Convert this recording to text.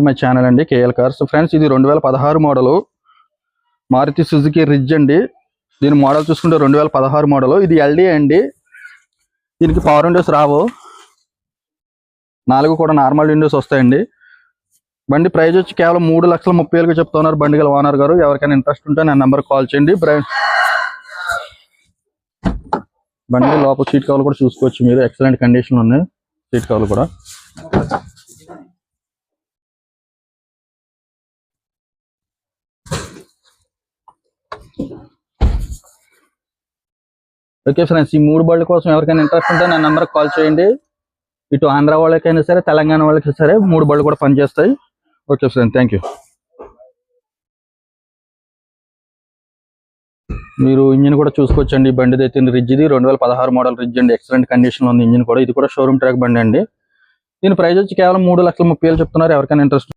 My channel అండి KL cars. Friends, ఇది 2016 model Maruti Suzuki ridge అండి. దీని మోడల్ చూసుకుంటే 2016 మోడల్. ఇది ఎల్డీ అండి. దీనికి పవర్ విండోస్ రావు, 4 కూడా నార్మల్ విండోస్ వస్తాయండి. బండి ప్రైస్ వచ్చి కేవలం 3,30,000 చెప్తున్నారు బండి గల ఓనర్ గారు. ఎవరికైనా ఇంట్రెస్ట్ ఉంటే నా నెంబర్ కాల్ చేయండి. బండి లోపల సీట్ కవర్లు కూడా చూసుకోవచ్చు మీరు, ఎక్సలెంట్ కండిషన్ ఉన్నాయి సీట్ కవర్లు కూడా. ఓకే ఫ్రెండ్స్, ఈ 3 బళ్ళు కోసం ఎవరికైనా ఇంట్రెస్ట్ ఉంటే నా నెంబర్కి కాల్ చేయండి. ఇటు ఆంధ్ర వాళ్ళకైనా సరే, తెలంగాణ వాళ్ళకి సరే 3 బళ్ళు కూడా పనిచేస్తాయి. Okay friends, thank you. మీరు ఇంజిన్ కూడా చూసుకోవచ్చండి. బండి అయితే రిడ్జ్, ఇది 2016 మోడల్ రిడ్జ్ అండి. ఎక్సలెంట్ కండిషన్ ఉంది ఇంజిన్ కూడా. ఇది కూడా షోరూమ్ ట్రాక్ బండి అండి. దీని ప్రైస్ వచ్చి కేవలం 3,30,000 చెప్తున్నారు. ఎవరికైనా ఇంట్రెస్ట్